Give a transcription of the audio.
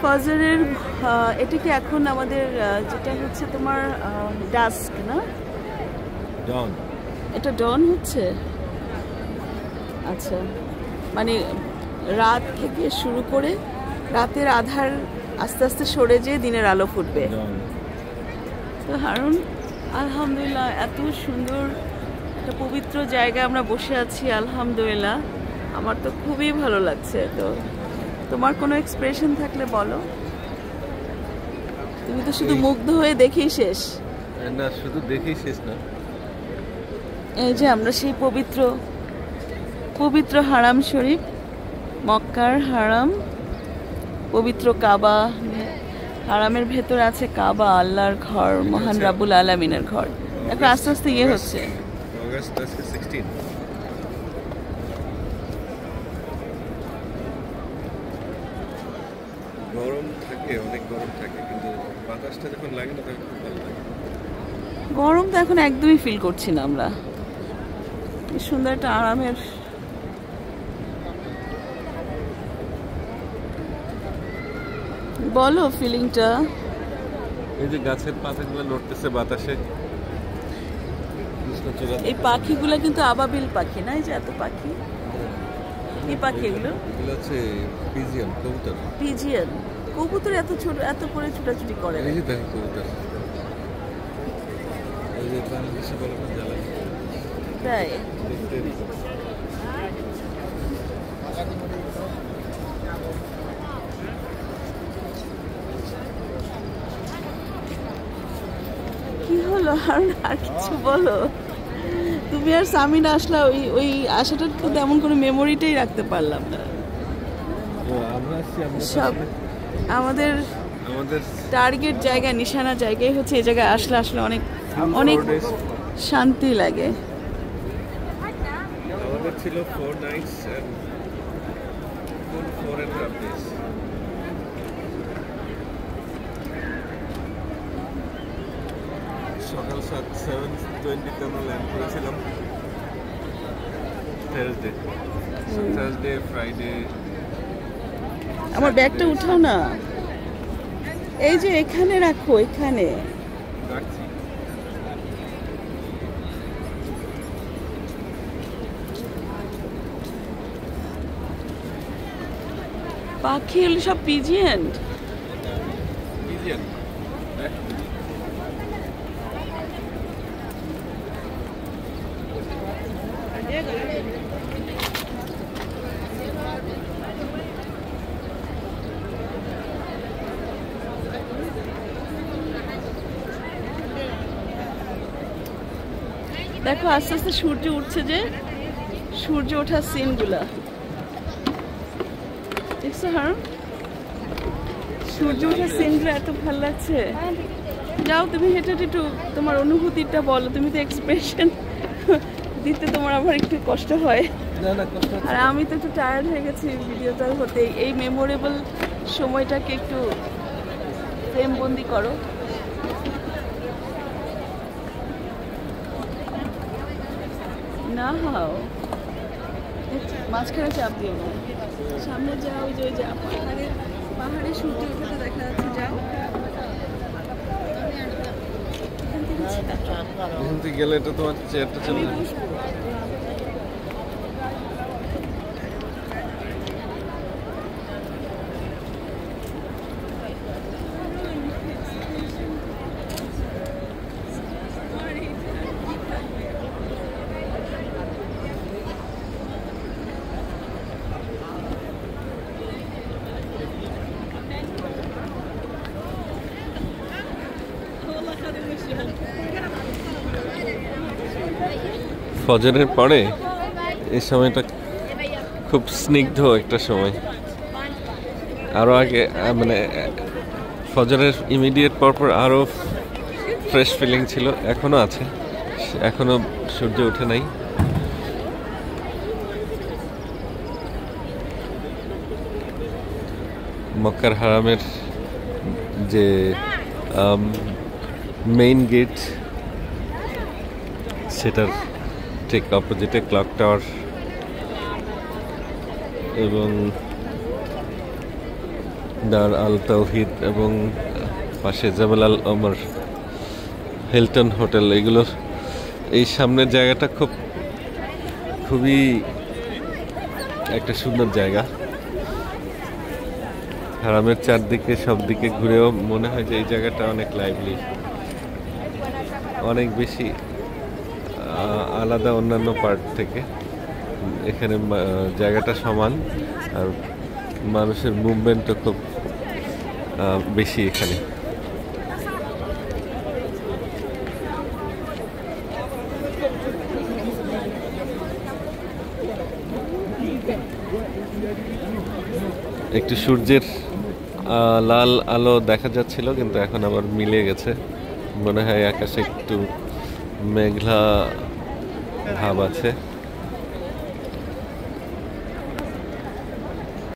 ফজরের এটা কি এখন আমাদের যেটা হচ্ছে তোমার ডাস্ক না, ডন, এটা ডন হচ্ছে। আচ্ছা, মানে রাত থেকে শুরু করে রাতের আধার আস্তে আস্তে সরে যেয়ে দিনের আলো ফুটবে। তো হারুন, আলহামদুলিল্লাহ এত সুন্দর একটা পবিত্র জায়গায় আমরা বসে আছি, আলহামদুলিল্লাহ আমার তো খুবই ভালো লাগছে। তো তোমার কোনো এক্সপ্রেশন থাকলে বলো। তুমি তো শুধু মুগ্ধ হয়ে দেখেই শেষ। না, শুধু দেখেই শেষ না, এই যে আমরা সেই পবিত্র হারাম শরীফ, মক্কার হারাম, পবিত্র কাবা, হারামের ভেতর আছে কাবা, আল্লাহর ঘর, মহান রাব্বুল আলামিনের ঘর। এখন আস্তে আস্তে ইয়ে হচ্ছে। গরম থাকে, অনেক গরম থাকে, কিন্তু বাতাসটা যখন লাগে না তখন খুব ভালো লাগে। গরম তো এখন একদমই ফিল করছি না আমরা। সুন্দর একটা আরামের, বলো ফিলিংটা। এই যে গাছের পাতাগুলো নড়তেছে বাতাসে, এই পাখিগুলো কিন্তু আবাবিল পাখি না? এই যে এত পাখি, কি পাখি এগুলো? এগুলো হচ্ছে পিজিয়ন, কবুতর। পিজিয়ন কবুতর এত ছোট, এত করে ছুটাছুটি করে। এই যে দেখো কবুতর, এই যে বাংলাদেশে বলে না জ্বালানি, তাই কি হলো? আর কিছু বলো। তুমি আর সামিনা আসলা, ওই আশাটার তো তেমন কোনো মেমোরিটাই রাখতে পারলাম না। সব আমাদের টার্গেট জায়গা, নিশানা জায়গায় হচ্ছে এই জায়গায় আসলে অনেক অনেক শান্তি লাগে। আমাদের ছিল 4 nights and 4.5 days। সকাল 7:20 আমরা ল্যান্ড করেছিলাম থার্সডে, ফ্রাইডে। আমার ব্যাগটা উঠাও না, এই যে এখানে রাখো, এখানে। পাখি হলো সব পিজিয়ন। দেখো আস্তে আস্তে সূর্য উঠছে, যে সূর্য ওঠার সিনগুলা দেখছো? হ্যাঁ, সূর্য ওঠার সিনগুলো এত ভালো লাগছে। যাও তুমি হেঁটে একটু তোমার অনুভূতিটা বলো। তুমি তো এক্সপ্রেশন দিতে তোমার আবার একটু কষ্ট হয়। আর আমি তো একটু টায়ার্ড হয়ে গেছি ভিডিওটা হতে। এই মেমোরেবল সময়টাকে একটু ফ্রেমবন্দি করো। না হাও, মাঝখানে চাপ দিও না, সামনে যাও। ওই যে পাহাড়ে সূর্য ওঠাতে দেখা যাচ্ছে। যাও, এখান থেকে গেলে এটা তোমার চেয়ারটা চলে যাবে। ফজরের পরে এই সময়টা খুব স্নিগ্ধ একটা সময়। আরও আগে মানে ফজরের ইমিডিয়েট পরপর আরও ফ্রেশ ফিলিং ছিল, এখনও আছে, এখনও সূর্য ওঠে নাই। মক্কার হারামের যে মেইন গেট, সেটার ঠিক অপোজিটে ক্লক টাওয়ার, এবং দার আল তাওহিদ এবং পাশে জামাল আল ওমর, হিলটন হোটেল, এগুলোর এই সামনের জায়গাটা খুবই একটা সুন্দর জায়গা। হারামের চারদিকে সব দিকে ঘুরেও মনে হয় যে এই জায়গাটা অনেক লাইভলি, অনেক বেশি আলাদা অন্যান্য পার্ট থেকে। এখানে জায়গাটা সমান আর মানুষের মুভমেন্টও খুব বেশি এখানে। একটু সূর্যের লাল আলো দেখা যাচ্ছিল, কিন্তু এখন আবার মিলে গেছে। মনে হয় আকাশে একটু মেঘলা ভাব আছে।